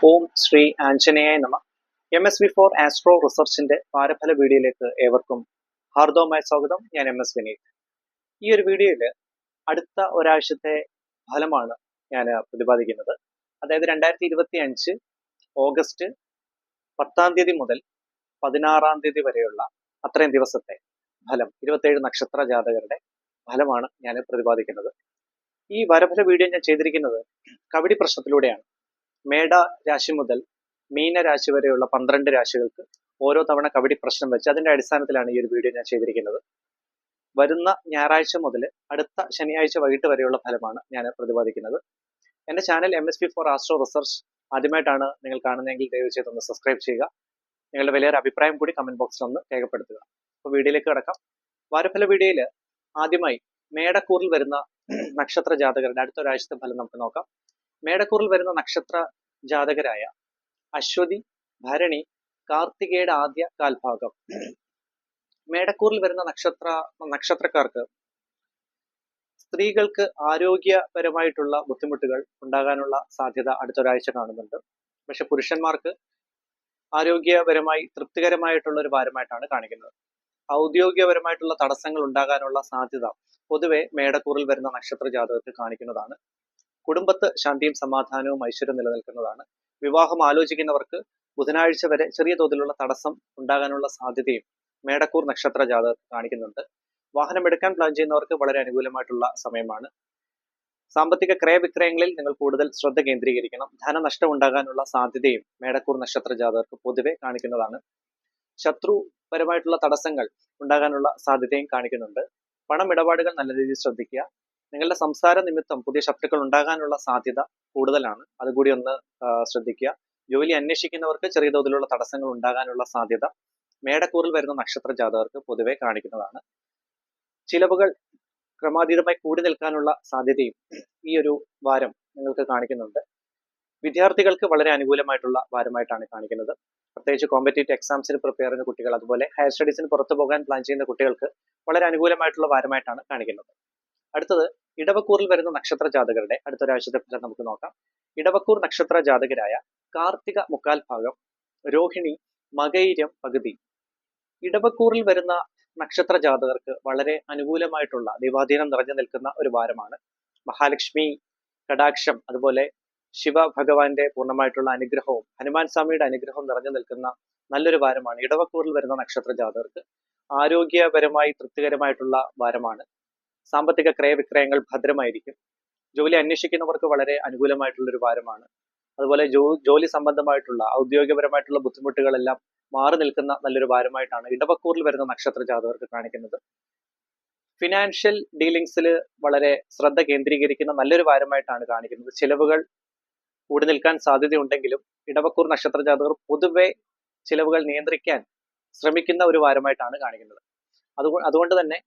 ഓം ശ്രീ ആഞ്ജനേയ നമ. MSV4 astro റിസർച്ചിന്റെ വാരഫല വീഡിയോയിലേക്ക് ഏവർക്കും ഹാർദവമായ സ്വാഗതം. ഞാൻ MS വിനീത്. ഈ ഒരു വീഡിയോയിൽ അടുത്ത ഒരാഴ്ചത്തെ ഫലമാണ് ഞാൻ പ്രതിപാദിക്കുന്നത്. അതായത് 2025 ഓഗസ്റ്റ് 10 തീയതി മുതൽ 16 വരെയുള്ള അത്രയും ദിവസത്തെ ഫലം, 27 നക്ഷത്ര ജാതകരുടെ ഫലമാണ് ഞാൻ പ്രതിപാദിക്കുന്നത്. ഈ വാരഫല വീഡിയോ ഞാൻ ചെയ്തിരിക്കുന്നത് കവടി പ്രശ്നത്തിലൂടെയാണ്. മേട രാശി മുതൽ മീനരാശി വരെയുള്ള 12 രാശികൾക്ക് ഓരോ തവണ കവടി പ്രശ്നം വെച്ച് അതിന്റെ അടിസ്ഥാനത്തിലാണ് ഈ ഒരു വീഡിയോ ഞാൻ ചെയ്തിരിക്കുന്നത്. വരുന്ന ഞായറാഴ്ച മുതൽ അടുത്ത ശനിയാഴ്ച വൈകിട്ട് വരെയുള്ള ഫലമാണ് ഞാൻ പ്രതിപാദിക്കുന്നത്. എന്റെ ചാനൽ MSV4 ആസ്ട്രോ റിസർച്ച് ആദ്യമായിട്ടാണ് നിങ്ങൾ കാണുന്നതെങ്കിൽ ദയവ് ചെയ്തൊന്ന് സബ്സ്ക്രൈബ് ചെയ്യുക. നിങ്ങളുടെ വലിയൊരു അഭിപ്രായം കൂടി കമന്റ് ബോക്സിൽ ഒന്ന് രേഖപ്പെടുത്തുക. അപ്പോൾ വീഡിയോയിലേക്ക് കിടക്കാം. വാരഫല വീഡിയോയിൽ ആദ്യമായി മേടക്കൂറിൽ വരുന്ന നക്ഷത്ര ജാതകരുടെ അടുത്ത ഒരാഴ്ചത്തെ ഫലം നമുക്ക് നോക്കാം. മേടക്കൂറിൽ വരുന്ന നക്ഷത്ര ജാതകരായ അശ്വതി, ഭരണി, കാർത്തികയുടെ ആദ്യ കാൽഭാഗം. മേടക്കൂറിൽ വരുന്ന നക്ഷത്രക്കാർക്ക് സ്ത്രീകൾക്ക് ആരോഗ്യപരമായിട്ടുള്ള ബുദ്ധിമുട്ടുകൾ ഉണ്ടാകാനുള്ള സാധ്യത അടുത്തൊരാഴ്ച കാണുന്നുണ്ട്. പക്ഷെ പുരുഷന്മാർക്ക് ആരോഗ്യപരമായി തൃപ്തികരമായിട്ടുള്ള ഒരു വാരമായിട്ടാണ് കാണിക്കുന്നത്. ഔദ്യോഗികപരമായിട്ടുള്ള തടസ്സങ്ങൾ ഉണ്ടാകാനുള്ള സാധ്യത പൊതുവെ മേടക്കൂറിൽ വരുന്ന നക്ഷത്ര ജാതകത്തിൽ കാണിക്കുന്നതാണ്. കുടുംബത്ത് ശാന്തിയും സമാധാനവും ഐശ്വര്യം നിലനിൽക്കുന്നതാണ്. വിവാഹം ആലോചിക്കുന്നവർക്ക് ബുധനാഴ്ച വരെ ചെറിയ തോതിലുള്ള തടസ്സം ഉണ്ടാകാനുള്ള സാധ്യതയും മേടക്കൂർ നക്ഷത്ര ജാതകത്തിൽ കാണിക്കുന്നുണ്ട്. വാഹനം എടുക്കാൻ പ്ലാൻ ചെയ്യുന്നവർക്ക് വളരെ അനുകൂലമായിട്ടുള്ള സമയമാണ്. സാമ്പത്തിക ക്രയവിക്രയങ്ങളിൽ നിങ്ങൾ കൂടുതൽ ശ്രദ്ധ കേന്ദ്രീകരിക്കണം. ധനനഷ്ടം ഉണ്ടാകാനുള്ള സാധ്യതയും മേടക്കൂർ നക്ഷത്ര ജാതകർക്ക് പൊതുവെ കാണിക്കുന്നതാണ്. ശത്രുപരമായിട്ടുള്ള തടസ്സങ്ങൾ ഉണ്ടാകാനുള്ള സാധ്യതയും കാണിക്കുന്നുണ്ട്. പണമിടപാടുകൾ നല്ല രീതിയിൽ ശ്രദ്ധിക്കുക. നിങ്ങളുടെ സംസാര നിമിത്തം പുതിയ ശത്രുക്കൾ ഉണ്ടാകാനുള്ള സാധ്യത കൂടുതലാണ്. അതുകൂടി ഒന്ന് ശ്രദ്ധിക്കുക. ജോലി അന്വേഷിക്കുന്നവർക്ക് ചെറിയ തോതിലുള്ള തടസ്സങ്ങൾ ഉണ്ടാകാനുള്ള സാധ്യത മേടക്കൂറിൽ വരുന്ന നക്ഷത്ര ജാതകർക്ക് പൊതുവെ കാണിക്കുന്നതാണ്. ചിലവുകൾ ക്രമാതീതമായി കൂടി നിൽക്കാനുള്ള സാധ്യതയും ഈ ഒരു വാരം നിങ്ങൾക്ക് കാണിക്കുന്നുണ്ട്. വിദ്യാർത്ഥികൾക്ക് വളരെ അനുകൂലമായിട്ടുള്ള വാരമായിട്ടാണ് കാണിക്കുന്നത്. പ്രത്യേകിച്ച് കോമ്പറ്റേറ്റീവ് എക്സാംസിന് പ്രിപ്പയർ ചെയ്യുന്ന കുട്ടികൾ, അതുപോലെ ഹയർ സ്റ്റഡീസിന് പുറത്തു പോകാൻ പ്ലാൻ ചെയ്യുന്ന കുട്ടികൾക്ക് വളരെ അനുകൂലമായിട്ടുള്ള വാരമായിട്ടാണ് കാണിക്കുന്നത്. അടുത്തത് ഇടവക്കൂറിൽ വരുന്ന നക്ഷത്ര ജാതകരുടെ അടുത്തൊരാഴ്ചത്തെ ഫലം നമുക്ക് നോക്കാം. ഇടവക്കൂർ നക്ഷത്ര ജാതകരായ കാർത്തിക മുക്കാൽ ഭാഗം, രോഹിണി, മകയിരം പകുതി. ഇടവക്കൂറിൽ വരുന്ന നക്ഷത്ര ജാതകർക്ക് വളരെ അനുകൂലമായിട്ടുള്ള ദൈവാധീനം നിറഞ്ഞു നിൽക്കുന്ന ഒരു വാരമാണ്. മഹാലക്ഷ്മി കടാക്ഷം, അതുപോലെ ശിവ ഭഗവാന്റെ പൂർണ്ണമായിട്ടുള്ള അനുഗ്രഹവും ഹനുമാൻ സ്വാമിയുടെ അനുഗ്രഹവും നിറഞ്ഞു നിൽക്കുന്ന നല്ലൊരു വാരമാണ് ഇടവക്കൂറിൽ വരുന്ന നക്ഷത്ര ജാതകർക്ക്. ആരോഗ്യപരമായി തൃപ്തികരമായിട്ടുള്ള വാരമാണ്. സാമ്പത്തിക ക്രയവിക്രയങ്ങൾ ഭദ്രമായിരിക്കും. ജോലി അന്വേഷിക്കുന്നവർക്ക് വളരെ അനുകൂലമായിട്ടുള്ള ഒരു വാരമാണ്. അതുപോലെ ജോലി സംബന്ധമായിട്ടുള്ള ഔദ്യോഗികപരമായിട്ടുള്ള ബുദ്ധിമുട്ടുകളെല്ലാം മാറി നിൽക്കുന്ന നല്ലൊരു വാരമായിട്ടാണ് ഇടവക്കൂറിൽ വരുന്ന നക്ഷത്ര ജാതകർക്ക് കാണിക്കുന്നത്. ഫിനാൻഷ്യൽ ഡീലിങ്സിൽ വളരെ ശ്രദ്ധ കേന്ദ്രീകരിക്കുന്ന നല്ലൊരു വാരമായിട്ടാണ് കാണിക്കുന്നത്. ചിലവുകൾ കൂടി നിൽക്കാൻ സാധ്യതയുണ്ടെങ്കിലും ഇടവക്കൂർ നക്ഷത്ര ജാതകർ പൊതുവെ ചിലവുകൾ നിയന്ത്രിക്കാൻ ശ്രമിക്കുന്ന ഒരു വാരമായിട്ടാണ് കാണിക്കുന്നത്. അതുകൊണ്ട് തന്നെ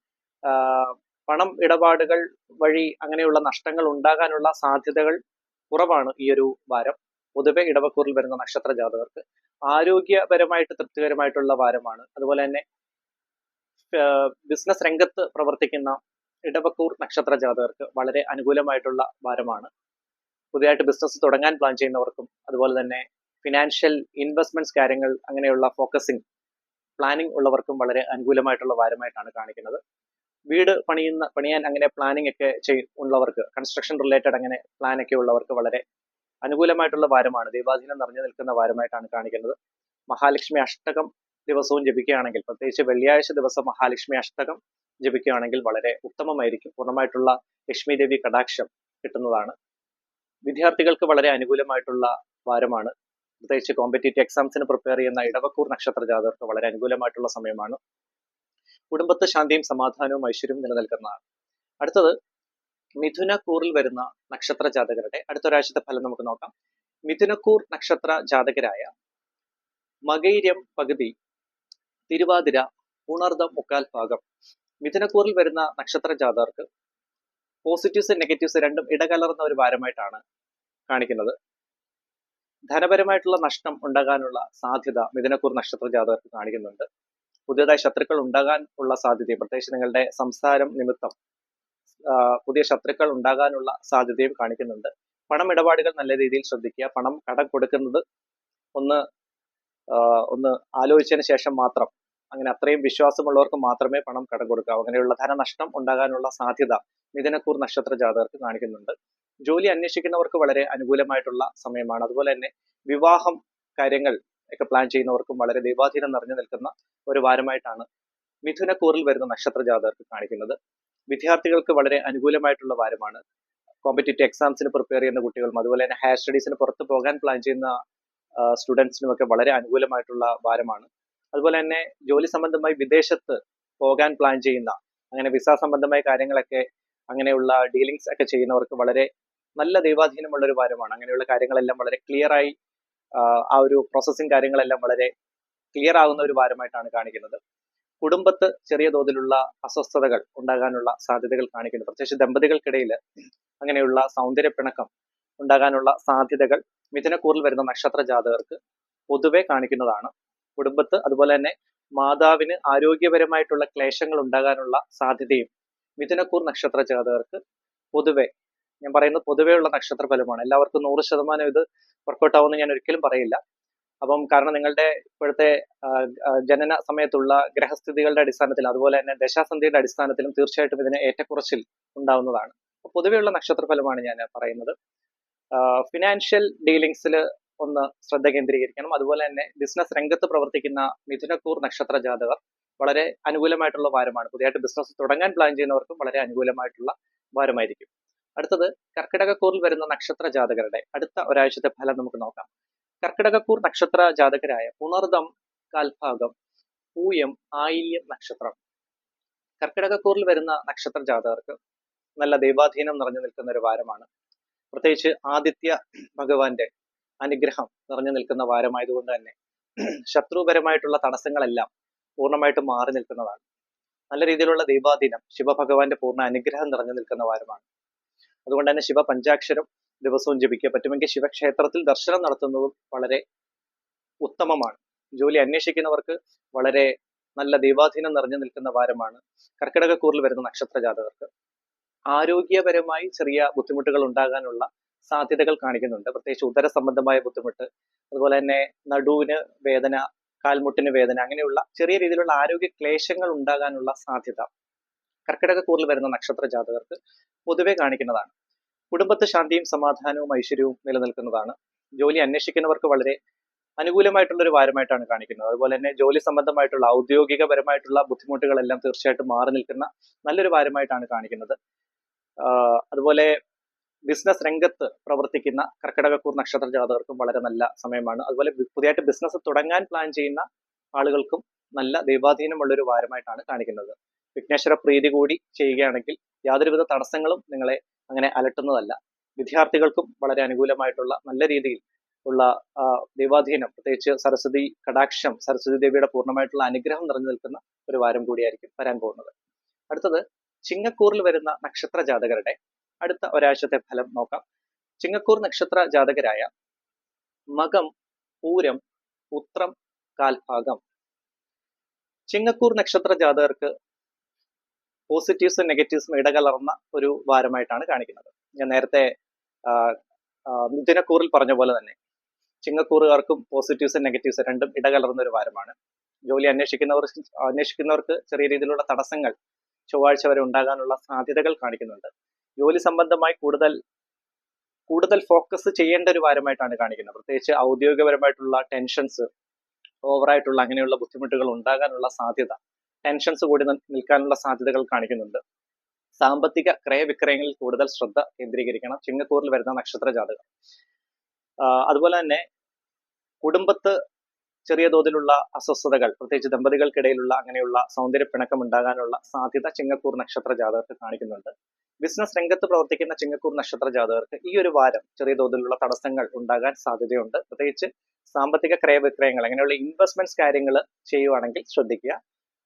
പണം ഇടപാടുകൾ വഴി അങ്ങനെയുള്ള നഷ്ടങ്ങൾ ഉണ്ടാകാനുള്ള സാധ്യതകൾ കുറവാണ് ഈ ഒരു വാരം. പൊതുവെ ഇടവക്കൂറിൽ വരുന്ന നക്ഷത്ര ജാതകർക്ക് ആരോഗ്യപരമായിട്ട് തൃപ്തികരമായിട്ടുള്ള വാരമാണ്. അതുപോലെ തന്നെ ബിസിനസ് രംഗത്ത് പ്രവർത്തിക്കുന്ന ഇടവക്കൂർ നക്ഷത്ര ജാതകർക്ക് വളരെ അനുകൂലമായിട്ടുള്ള വാരമാണ്. പുതിയതായിട്ട് ബിസിനസ് തുടങ്ങാൻ പ്ലാൻ ചെയ്യുന്നവർക്കും, അതുപോലെ തന്നെ ഫിനാൻഷ്യൽ ഇൻവെസ്റ്റ്മെന്റ്സ് കാര്യങ്ങൾ അങ്ങനെയുള്ള ഫോക്കസിങ് പ്ലാനിങ് ഉള്ളവർക്കും വളരെ അനുകൂലമായിട്ടുള്ള വാരമായിട്ടാണ് കാണിക്കുന്നത്. വീട് പണിയാൻ അങ്ങനെ പ്ലാനിങ് ഒക്കെ ഉള്ളവർക്ക്, കൺസ്ട്രക്ഷൻ റിലേറ്റഡ് അങ്ങനെ പ്ലാൻ ഒക്കെ ഉള്ളവർക്ക് വളരെ അനുകൂലമായിട്ടുള്ള വാരമാണ്. ദൈവാധീനം നിറഞ്ഞു നിൽക്കുന്ന വാരമായിട്ടാണ് കാണിക്കുന്നത്. മഹാലക്ഷ്മി അഷ്ടകം ദിവസവും ജപിക്കുകയാണെങ്കിൽ, പ്രത്യേകിച്ച് വെള്ളിയാഴ്ച ദിവസം മഹാലക്ഷ്മി അഷ്ടകം ജപിക്കുകയാണെങ്കിൽ വളരെ ഉത്തമമായിരിക്കും. പൂർണ്ണമായിട്ടുള്ള ലക്ഷ്മി ദേവി കടാക്ഷം കിട്ടുന്നതാണ്. വിദ്യാർത്ഥികൾക്ക് വളരെ അനുകൂലമായിട്ടുള്ള വാരമാണ്. പ്രത്യേകിച്ച് കോമ്പറ്റേറ്റീവ് എക്സാംസിന് പ്രിപ്പയർ ചെയ്യുന്ന ഇടവക്കൂർ നക്ഷത്ര ജാതകർക്ക് വളരെ അനുകൂലമായിട്ടുള്ള സമയമാണ്. കുടുംബത്ത് ശാന്തിയും സമാധാനവും ഐശ്വര്യവും നിലനിൽക്കുന്നതാണ്. അടുത്തത് മിഥുനക്കൂറിൽ വരുന്ന നക്ഷത്ര ജാതകരുടെ അടുത്തൊരാഴ്ചത്തെ ഫലം നമുക്ക് നോക്കാം. മിഥുനക്കൂർ നക്ഷത്ര ജാതകരായ മകയിരം പകുതി, തിരുവാതിര, ഉണർദം മുക്കാൽ ഭാഗം. മിഥുനക്കൂറിൽ വരുന്ന നക്ഷത്ര ജാതകർക്ക് പോസിറ്റീവ്സ് നെഗറ്റീവ്സ് രണ്ടും ഇടകലർന്ന ഒരു വാരമായിട്ടാണ് കാണിക്കുന്നത്. ധനപരമായിട്ടുള്ള നഷ്ടം ഉണ്ടാകാനുള്ള സാധ്യത മിഥുനക്കൂർ നക്ഷത്ര ജാതകർക്ക് കാണിക്കുന്നുണ്ട്. പുതിയതായി ശത്രുക്കൾ ഉണ്ടാകാൻ ഉള്ള സാധ്യതയും, പ്രത്യേകിച്ച് നിങ്ങളുടെ സംസാരം നിമിത്തം പുതിയ ശത്രുക്കൾ ഉണ്ടാകാനുള്ള സാധ്യതയും കാണിക്കുന്നുണ്ട്. പണമിടപാടുകൾ നല്ല രീതിയിൽ ശ്രദ്ധിക്കുക. പണം കടം കൊടുക്കുന്നത് ഒന്ന് ആലോചിച്ചതിന് ശേഷം മാത്രം, അങ്ങനെ അത്രയും വിശ്വാസമുള്ളവർക്ക് മാത്രമേ പണം കടം കൊടുക്കാവൂ. അങ്ങനെയുള്ള ധനനഷ്ടം ഉണ്ടാകാനുള്ള സാധ്യത മിഥുനക്കൂർ നക്ഷത്ര ജാതകർക്ക് കാണിക്കുന്നുണ്ട്. ജോലി അന്വേഷിക്കുന്നവർക്ക് വളരെ അനുകൂലമായിട്ടുള്ള സമയമാണ്. അതുപോലെ തന്നെ വിവാഹം കാര്യങ്ങൾ ഒക്കെ പ്ലാൻ ചെയ്യുന്നവർക്കും വളരെ ദൈവാധീനം നിറഞ്ഞു നിൽക്കുന്ന ഒരു വാരമായിട്ടാണ് മിഥുനക്കൂറിൽ വരുന്ന നക്ഷത്ര ജാതകർക്ക് കാണിക്കുന്നത്. വിദ്യാർത്ഥികൾക്ക് വളരെ അനുകൂലമായിട്ടുള്ള വാരമാണ്. കോമ്പറ്റേറ്റീവ് എക്സാംസിന് പ്രിപ്പയർ ചെയ്യുന്ന കുട്ടികളും അതുപോലെ തന്നെ ഹയർ സ്റ്റഡീസിന് പുറത്ത് പോകാൻ പ്ലാൻ ചെയ്യുന്ന സ്റ്റുഡൻസിനുമൊക്കെ വളരെ അനുകൂലമായിട്ടുള്ള വാരമാണ്. അതുപോലെ തന്നെ ജോലി സംബന്ധമായി വിദേശത്ത് പോകാൻ പ്ലാൻ ചെയ്യുന്ന, അങ്ങനെ വിസ സംബന്ധമായ കാര്യങ്ങളൊക്കെ, അങ്ങനെയുള്ള ഡീലിങ്സ് ഒക്കെ ചെയ്യുന്നവർക്ക് വളരെ നല്ല ദൈവാധീനമുള്ള ഒരു വാരമാണ്. അങ്ങനെയുള്ള കാര്യങ്ങളെല്ലാം വളരെ ക്ലിയറായി, ആ ഒരു പ്രോസസ്സിംഗ് കാര്യങ്ങളെല്ലാം വളരെ ക്ലിയർ ആകുന്ന ഒരു വാരമായിട്ടാണ് കാണിക്കുന്നത്. കുടുംബത്ത് ചെറിയ തോതിലുള്ള അസ്വസ്ഥതകൾ ഉണ്ടാകാനുള്ള സാധ്യതകൾ കാണിക്കുന്നു. പ്രത്യേകിച്ച് ദമ്പതികൾക്കിടയിൽ അങ്ങനെയുള്ള സൗന്ദര്യപ്പിണക്കം ഉണ്ടാകാനുള്ള സാധ്യതകൾ മിഥുനക്കൂറിൽ വരുന്ന നക്ഷത്ര ജാതകർക്ക് പൊതുവെ കാണിക്കുന്നതാണ്. കുടുംബത്ത് അതുപോലെ തന്നെ മാതാവിന് ആരോഗ്യപരമായിട്ടുള്ള ക്ലേശങ്ങൾ ഉണ്ടാകാനുള്ള സാധ്യതയും മിഥുനക്കൂർ നക്ഷത്ര ജാതകർക്ക് പൊതുവെ, ഞാൻ പറയുന്നത് പൊതുവെയുള്ള നക്ഷത്ര ഫലമാണ്. എല്ലാവർക്കും 100% ഇത് വർക്കൗട്ട് ആവുമെന്ന് ഞാൻ ഒരിക്കലും പറയില്ല. അപ്പം കാരണം നിങ്ങളുടെ ഇപ്പോഴത്തെ ജനന സമയത്തുള്ള ഗ്രഹസ്ഥിതികളുടെ അടിസ്ഥാനത്തിൽ അതുപോലെ തന്നെ ദശാസന്ധിയുടെ അടിസ്ഥാനത്തിലും തീർച്ചയായിട്ടും ഇതിന് ഏറ്റക്കുറച്ചിൽ ഉണ്ടാവുന്നതാണ്. പൊതുവെയുള്ള നക്ഷത്ര ഫലമാണ് ഞാൻ പറയുന്നത്. ഫിനാൻഷ്യൽ ഡീലിങ്സിൽ ഒന്ന് ശ്രദ്ധ കേന്ദ്രീകരിക്കണം. അതുപോലെ തന്നെ ബിസിനസ് രംഗത്ത് പ്രവർത്തിക്കുന്ന മിഥുനക്കൂർ നക്ഷത്ര ജാതകർ വളരെ അനുകൂലമായിട്ടുള്ള വാരമാണ്. പുതിയതായിട്ട് ബിസിനസ് തുടങ്ങാൻ പ്ലാൻ ചെയ്യുന്നവർക്കും വളരെ അനുകൂലമായിട്ടുള്ള വാരമായിരിക്കും. അടുത്തത് കർക്കിടകക്കൂറിൽ വരുന്ന നക്ഷത്ര ജാതകരുടെ അടുത്ത ഒരാഴ്ചത്തെ ഫലം നമുക്ക് നോക്കാം. കർക്കിടകക്കൂർ നക്ഷത്ര ജാതകരായ പുണർദം, കാൽഭാഗം, പൂയം, ആയില്യം നക്ഷത്രം. കർക്കിടകക്കൂറിൽ വരുന്ന നക്ഷത്ര ജാതകർക്ക് നല്ല ദൈവാധീനം നിറഞ്ഞു നിൽക്കുന്ന ഒരു വാരമാണ്. പ്രത്യേകിച്ച് ആദിത്യ ഭഗവാന്റെ അനുഗ്രഹം നിറഞ്ഞു നിൽക്കുന്ന വാരമായതുകൊണ്ട് തന്നെ ശത്രുപരമായിട്ടുള്ള തടസ്സങ്ങളെല്ലാം പൂർണ്ണമായിട്ടും മാറി നിൽക്കുന്നതാണ്. നല്ല രീതിയിലുള്ള ദൈവാധീനം, ശിവഭഗവാന്റെ പൂർണ്ണ അനുഗ്രഹം നിറഞ്ഞു നിൽക്കുന്ന വാരമാണ്. അതുകൊണ്ട് തന്നെ ശിവ പഞ്ചാക്ഷരം ദിവസവും ജപിക്കുക. പറ്റുമെങ്കിൽ ശിവക്ഷേത്രത്തിൽ ദർശനം നടത്തുന്നതും വളരെ ഉത്തമമാണ്. ജോലി അന്വേഷിക്കുന്നവർക്ക് വളരെ നല്ല ദൈവാധീനം നിറഞ്ഞു നിൽക്കുന്ന വാരമാണ് കർക്കിടകക്കൂറിൽ വരുന്ന നക്ഷത്ര ജാതകർക്ക്. ആരോഗ്യപരമായി ചെറിയ ബുദ്ധിമുട്ടുകൾ ഉണ്ടാകാനുള്ള സാധ്യതകൾ കാണിക്കുന്നുണ്ട്. പ്രത്യേകിച്ച് ഉദര സംബന്ധമായ ബുദ്ധിമുട്ട്, അതുപോലെ തന്നെ നടുവിന് വേദന, കാൽമുട്ടിന് വേദന, അങ്ങനെയുള്ള ചെറിയ രീതിയിലുള്ള ആരോഗ്യ ക്ലേശങ്ങൾ ഉണ്ടാകാനുള്ള സാധ്യത കർക്കിടകക്കൂറിൽ വരുന്ന നക്ഷത്ര ജാതകർക്ക് പൊതുവെ കാണിക്കുന്നതാണ്. കുടുംബത്ത് ശാന്തിയും സമാധാനവും ഐശ്വര്യവും നിലനിൽക്കുന്നതാണ്. ജോലി അന്വേഷിക്കുന്നവർക്ക് വളരെ അനുകൂലമായിട്ടുള്ള ഒരു വാരമായിട്ടാണ് കാണിക്കുന്നത്. അതുപോലെ തന്നെ ജോലി സംബന്ധമായിട്ടുള്ള ഔദ്യോഗികപരമായിട്ടുള്ള ബുദ്ധിമുട്ടുകളെല്ലാം തീർച്ചയായിട്ടും മാറി നിൽക്കുന്ന നല്ലൊരു വാരമായിട്ടാണ് കാണിക്കുന്നത്. അതുപോലെ ബിസിനസ് രംഗത്ത് പ്രവർത്തിക്കുന്ന കർക്കിടകക്കൂർ നക്ഷത്ര ജാതകർക്കും വളരെ നല്ല സമയമാണ്. അതുപോലെ പുതിയതായിട്ട് ബിസിനസ് തുടങ്ങാൻ പ്ലാൻ ചെയ്യുന്ന ആളുകൾക്കും നല്ല ദൈവാധീനമുള്ള ഒരു വാരമായിട്ടാണ് കാണിക്കുന്നത്. വിഘ്നേശ്വര പ്രീതി കൂടി ചെയ്യുകയാണെങ്കിൽ യാതൊരുവിധ തടസ്സങ്ങളും നിങ്ങളെ അങ്ങനെ അലട്ടുന്നതല്ല. വിദ്യാർത്ഥികൾക്കും വളരെ അനുകൂലമായിട്ടുള്ള നല്ല രീതിയിൽ ഉള്ള ദൈവാധീനം, പ്രത്യേകിച്ച് സരസ്വതി കടാക്ഷം, സരസ്വതി ദേവിയുടെ പൂർണ്ണമായിട്ടുള്ള അനുഗ്രഹം നിറഞ്ഞു നിൽക്കുന്ന ഒരു വാരം കൂടിയായിരിക്കും വരാൻ പോകുന്നത്. അടുത്തത് ചിങ്ങക്കൂറിൽ വരുന്ന നക്ഷത്ര ജാതകരുടെ അടുത്ത ഒരാഴ്ചത്തെ ഫലം നോക്കാം. ചിങ്ങക്കൂർ നക്ഷത്ര ജാതകരായ മകം, പൂരം, ഉത്രം, കാൽഭാഗം. ചിങ്ങക്കൂർ നക്ഷത്ര ജാതകർക്ക് പോസിറ്റീവ്സും നെഗറ്റീവ്സും ഇടകലർന്ന ഒരു വാരമായിട്ടാണ് കാണിക്കുന്നത്. ഞാൻ നേരത്തെ മിഥുനക്കൂറിൽ പറഞ്ഞ പോലെ തന്നെ ചിങ്ങക്കൂറുകാർക്കും പോസിറ്റീവ്സും നെഗറ്റീവ്സും രണ്ടും ഇടകലർന്ന ഒരു വാരമാണ്. ജോലി അന്വേഷിക്കുന്നവർക്ക് ചെറിയ രീതിയിലുള്ള തടസ്സങ്ങൾ ചൊവ്വാഴ്ച വരെ ഉണ്ടാകാനുള്ള സാധ്യതകൾ കാണിക്കുന്നുണ്ട്. ജോലി സംബന്ധമായി കൂടുതൽ ഫോക്കസ് ചെയ്യേണ്ട ഒരു വാരമായിട്ടാണ് കാണിക്കുന്നത്. പ്രത്യേകിച്ച് ഔദ്യോഗികപരമായിട്ടുള്ള ടെൻഷൻസ്, ഓവറായിട്ടുള്ള അങ്ങനെയുള്ള ബുദ്ധിമുട്ടുകൾ ഉണ്ടാകാനുള്ള സാധ്യത, ടെൻഷൻസ് കൂടി നിൽക്കാനുള്ള സാധ്യതകൾ കാണിക്കുന്നുണ്ട്. സാമ്പത്തിക ക്രയവിക്രയങ്ങളിൽ കൂടുതൽ ശ്രദ്ധ കേന്ദ്രീകരിക്കണം ചിങ്ങക്കൂറിൽ വരുന്ന നക്ഷത്ര ജാതകം. അതുപോലെ തന്നെ കുടുംബത്ത് ചെറിയ തോതിലുള്ള അസ്വസ്ഥതകൾ, പ്രത്യേകിച്ച് ദമ്പതികൾക്കിടയിലുള്ള അങ്ങനെയുള്ള സൗന്ദര്യപ്പിണക്കം ഉണ്ടാകാനുള്ള സാധ്യത ചിങ്ങക്കൂർ നക്ഷത്ര ജാതകർക്ക് കാണിക്കുന്നുണ്ട്. ബിസിനസ് രംഗത്ത് പ്രവർത്തിക്കുന്ന ചിങ്ങക്കൂർ നക്ഷത്ര ജാതകർക്ക് ഈ ഒരു വാരം ചെറിയ തോതിലുള്ള തടസ്സങ്ങൾ ഉണ്ടാകാൻ സാധ്യതയുണ്ട്. പ്രത്യേകിച്ച് സാമ്പത്തിക ക്രയവിക്രയങ്ങൾ, അങ്ങനെയുള്ള ഇൻവെസ്റ്റ്മെന്റ്സ് കാര്യങ്ങൾ ചെയ്യുവാണെങ്കിൽ ശ്രദ്ധിക്കുക.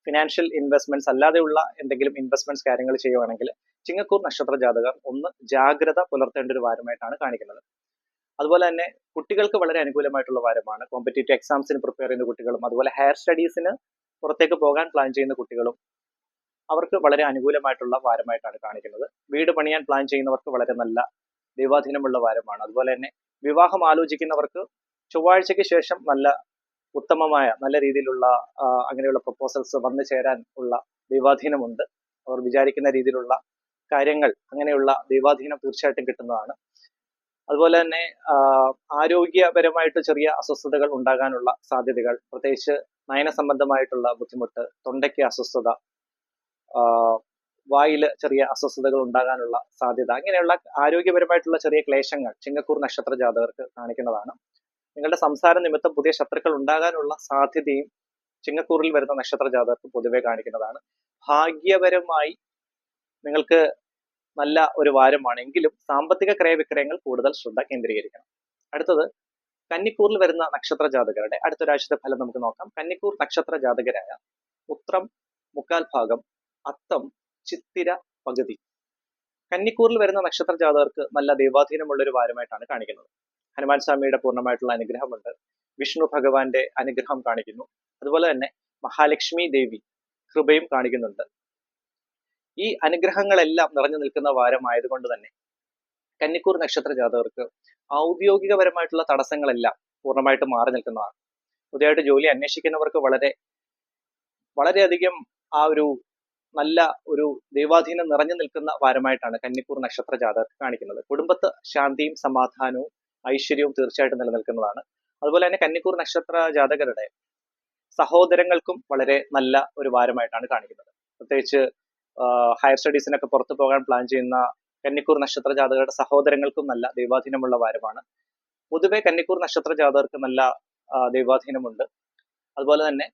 ഫിനാൻഷ്യൽ ഇൻവെസ്റ്റ്മെന്റ്സ് അല്ലാതെയുള്ള എന്തെങ്കിലും ഇൻവെസ്റ്റ്മെന്റ്സ് കാര്യങ്ങൾ ചെയ്യുവാണെങ്കിൽ ചിങ്ങക്കൂർ നക്ഷത്ര ജാതകർ ഒന്ന് ജാഗ്രത പുലർത്തേണ്ട ഒരു വാരമായിട്ടാണ് കാണിക്കുന്നത്. അതുപോലെ തന്നെ കുട്ടികൾക്ക് വളരെ അനുകൂലമായിട്ടുള്ള വാരമാണ്. കോമ്പറ്റേറ്റീവ് എക്സാംസിന് പ്രിപ്പയർ ചെയ്യുന്ന കുട്ടികളും അതുപോലെ ഹയർ സ്റ്റഡീസിന് പുറത്തേക്ക് പോകാൻ പ്ലാൻ ചെയ്യുന്ന കുട്ടികളും അവർക്ക് വളരെ അനുകൂലമായിട്ടുള്ള വാരമായിട്ടാണ് കാണിക്കുന്നത്. വീട് പണിയാൻ പ്ലാൻ ചെയ്യുന്നവർക്ക് വളരെ നല്ല ദൈവാധീനമുള്ള വാരമാണ്. അതുപോലെ തന്നെ വിവാഹം ആലോചിക്കുന്നവർക്ക് ചൊവ്വാഴ്ചയ്ക്ക് ശേഷം നല്ല ഉത്തമമായ നല്ല രീതിയിലുള്ള അങ്ങനെയുള്ള പ്രപ്പോസൽസ് വന്നു ചേരാൻ ഉള്ള ദൈവാധീനമുണ്ട്. അവർ വിചാരിക്കുന്ന രീതിയിലുള്ള കാര്യങ്ങൾ അങ്ങനെയുള്ള ദൈവാധീനം തീർച്ചയായിട്ടും കിട്ടുന്നതാണ്. അതുപോലെ തന്നെ ആരോഗ്യപരമായിട്ട് ചെറിയ അസ്വസ്ഥതകൾ ഉണ്ടാകാനുള്ള സാധ്യതകൾ, പ്രത്യേകിച്ച് നയന സംബന്ധമായിട്ടുള്ള ബുദ്ധിമുട്ട്, തൊണ്ടയ്ക്ക് അസ്വസ്ഥത, വായില് ചെറിയ അസ്വസ്ഥതകൾ ഉണ്ടാകാനുള്ള സാധ്യത, അങ്ങനെയുള്ള ആരോഗ്യപരമായിട്ടുള്ള ചെറിയ ക്ലേശങ്ങൾ ചിങ്ങക്കൂർ നക്ഷത്ര ജാതകർക്ക് കാണിക്കുന്നതാണ്. നിങ്ങളുടെ സംസാര നിമിത്തം പുതിയ ശത്രുക്കൾ ഉണ്ടാകാനുള്ള സാധ്യതയും ചിങ്ങക്കൂറിൽ വരുന്ന നക്ഷത്ര ജാതകർക്ക് പൊതുവെ കാണിക്കുന്നതാണ്. ഭാഗ്യപരമായി നിങ്ങൾക്ക് നല്ല ഒരു വാരമാണ്, എങ്കിലും സാമ്പത്തിക ക്രയവിക്രയങ്ങൾ കൂടുതൽ ശ്രദ്ധ കേന്ദ്രീകരിക്കണം. അടുത്തത് കന്നിക്കൂറിൽ വരുന്ന നക്ഷത്ര ജാതകരുടെ അടുത്തൊരാഴ്ചത്തെ ഫലം നമുക്ക് നോക്കാം. കന്നിക്കൂർ നക്ഷത്ര ജാതകരായ ഉത്രം മുക്കാൽ ഭാഗം, അത്തം, ചിത്തിര പകുതി. കന്നിക്കൂറിൽ വരുന്ന നക്ഷത്ര ജാതകർക്ക് നല്ല ദൈവാധീനമുള്ള ഒരു വാരമായിട്ടാണ് കാണിക്കുന്നത്. ഹനുമാൻ സ്വാമിയുടെ പൂർണ്ണമായിട്ടുള്ള അനുഗ്രഹമുണ്ട്. വിഷ്ണു ഭഗവാന്റെ അനുഗ്രഹം കാണിക്കുന്നു. അതുപോലെ തന്നെ മഹാലക്ഷ്മി ദേവി കൃപയും കാണിക്കുന്നുണ്ട്. ഈ അനുഗ്രഹങ്ങളെല്ലാം നിറഞ്ഞു നിൽക്കുന്ന വാരമായതുകൊണ്ട് തന്നെ കന്നിക്കൂർ നക്ഷത്ര ജാതകർക്ക് ഔദ്യോഗികപരമായിട്ടുള്ള തടസ്സങ്ങളെല്ലാം പൂർണ്ണമായിട്ട് മാറി നിൽക്കുന്നതാണ്. പുതിയതായിട്ട് ജോലി അന്വേഷിക്കുന്നവർക്ക് വളരെയധികം ആ ഒരു നല്ല ഒരു ദൈവാധീനം നിറഞ്ഞു നിൽക്കുന്ന വാരമായിട്ടാണ് കന്നിക്കൂർ നക്ഷത്ര ജാതകർക്ക് കാണിക്കുന്നത്. കുടുംബത്ത് ശാന്തിയും സമാധാനവും ഐശ്വര്യവും തീർച്ചയായിട്ടും നിലനിൽക്കുന്നതാണ്. അതുപോലെ തന്നെ കന്നിക്കൂർ നക്ഷത്ര ജാതകരുടെ സഹോദരങ്ങൾക്കും വളരെ നല്ല ഒരു വാരമായിട്ടാണ് കാണിക്കുന്നത്. പ്രത്യേകിച്ച് ഹയർ സ്റ്റഡീസിനൊക്കെ പുറത്തു പോകാൻ പ്ലാൻ ചെയ്യുന്ന കന്നിക്കൂർ നക്ഷത്ര ജാതകരുടെ സഹോദരങ്ങൾക്കും നല്ല ദൈവാധീനമുള്ള വാരമാണ്. പൊതുവെ കന്നിക്കൂർ നക്ഷത്ര ജാതകർക്ക് നല്ല ദൈവാധീനമുണ്ട്. അതുപോലെ തന്നെ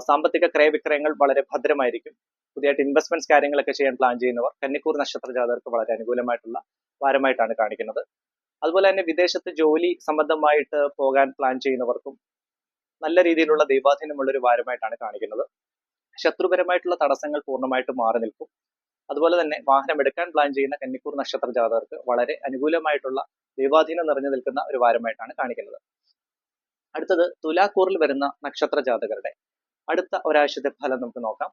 സാമ്പത്തിക ക്രയവിക്രയങ്ങൾ വളരെ ഭദ്രമായിരിക്കും. പുതിയതായിട്ട് ഇൻവെസ്റ്റ്മെന്റ്സ് കാര്യങ്ങളൊക്കെ ചെയ്യാൻ പ്ലാൻ ചെയ്യുന്നവർ കന്നിക്കൂർ നക്ഷത്ര ജാതകർക്ക് വളരെ അനുകൂലമായിട്ടുള്ള വാരമായിട്ടാണ് കാണിക്കുന്നത്. അതുപോലെ തന്നെ വിദേശത്ത് ജോലി സംബന്ധമായിട്ട് പോകാൻ പ്ലാൻ ചെയ്യുന്നവർക്കും നല്ല രീതിയിലുള്ള ദൈവാധീനമുള്ള ഒരു വാരമായിട്ടാണ് കാണിക്കുന്നത്. ശത്രുപരമായിട്ടുള്ള തടസ്സങ്ങൾ പൂർണ്ണമായിട്ട് മാറി നിൽക്കും. അതുപോലെ തന്നെ വാഹനം എടുക്കാൻ പ്ലാൻ ചെയ്യുന്ന കന്നിക്കൂർ നക്ഷത്ര ജാതകർക്ക് വളരെ അനുകൂലമായിട്ടുള്ള ദൈവാധീനം നിറഞ്ഞു നിൽക്കുന്ന ഒരു വാരമായിട്ടാണ് കാണിക്കുന്നത്. അടുത്തത് തുലാക്കൂറിൽ വരുന്ന നക്ഷത്ര ജാതകരുടെ അടുത്ത ഒരാഴ്ചത്തെ ഫലം നമുക്ക് നോക്കാം.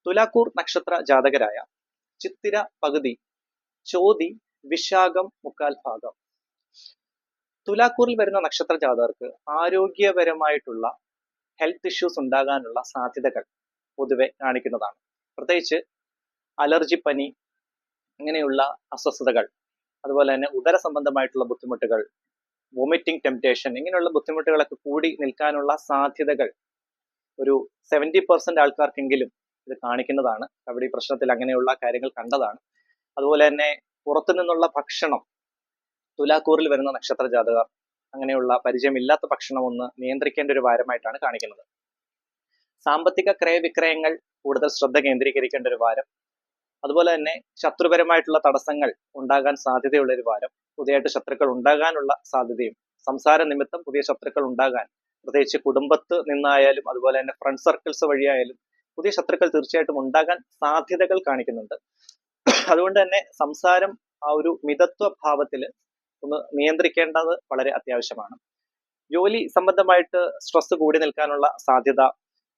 തുലാക്കൂർ നക്ഷത്ര ജാതകരായ ചിത്തിര പകുതി, ചോതി, വിശാഖം മുക്കാൽ ഭാഗം. തുലാക്കൂറിൽ വരുന്ന നക്ഷത്ര ജാതകർക്ക് ആരോഗ്യപരമായിട്ടുള്ള ഹെൽത്ത് ഇഷ്യൂസ് ഉണ്ടാകാനുള്ള സാധ്യതകൾ പൊതുവെ കാണിക്കുന്നതാണ്. പ്രത്യേകിച്ച് അലർജി പനി, ഇങ്ങനെയുള്ള അസ്വസ്ഥതകൾ, അതുപോലെ തന്നെ ഉദര സംബന്ധമായിട്ടുള്ള ബുദ്ധിമുട്ടുകൾ, വോമിറ്റിംഗ് ടെംപ്റ്റേഷൻ, ഇങ്ങനെയുള്ള ബുദ്ധിമുട്ടുകളൊക്കെ കൂടി നിൽക്കാനുള്ള സാധ്യതകൾ ഒരു 70% ആൾക്കാർക്കെങ്കിലും ഇത് കാണിക്കുന്നതാണ്. അവിടെ ഈ പ്രശ്നത്തിൽ അങ്ങനെയുള്ള കാര്യങ്ങൾ കണ്ടതാണ്. അതുപോലെ തന്നെ പുറത്തു നിന്നുള്ള ഭക്ഷണം തുലാക്കൂറിൽ വരുന്ന നക്ഷത്ര ജാതകർ അങ്ങനെയുള്ള പരിചയമില്ലാത്ത ഭക്ഷണം ഒന്ന് നിയന്ത്രിക്കേണ്ട ഒരു വാരമായിട്ടാണ് കാണിക്കുന്നത്. സാമ്പത്തിക ക്രയവിക്രയങ്ങൾ കൂടുതൽ ശ്രദ്ധ കേന്ദ്രീകരിക്കേണ്ട ഒരു വാരം. അതുപോലെ തന്നെ ശത്രുപരമായിട്ടുള്ള തടസ്സങ്ങൾ ഉണ്ടാകാൻ സാധ്യതയുള്ള ഒരു വാരം. പുതിയതായിട്ട് ശത്രുക്കൾ ഉണ്ടാകാനുള്ള സാധ്യതയും സംസാര നിമിത്തം പുതിയ ശത്രുക്കൾ ഉണ്ടാകാൻ, പ്രത്യേകിച്ച് കുടുംബത്ത് നിന്നായാലും അതുപോലെ തന്നെ ഫ്രണ്ട് സർക്കിൾസ് വഴിയായാലും പുതിയ ശത്രുക്കൾ തീർച്ചയായിട്ടും ഉണ്ടാകാൻ സാധ്യതകൾ കാണിക്കുന്നുണ്ട്. അതുകൊണ്ട് തന്നെ സംസാരം ആ ഒരു മിതത്വ ഭാവത്തിൽ ഒന്ന് നിയന്ത്രിക്കേണ്ടത് വളരെ അത്യാവശ്യമാണ്. ജോലി സംബന്ധമായിട്ട് സ്ട്രെസ് കൂടി നിൽക്കാനുള്ള സാധ്യത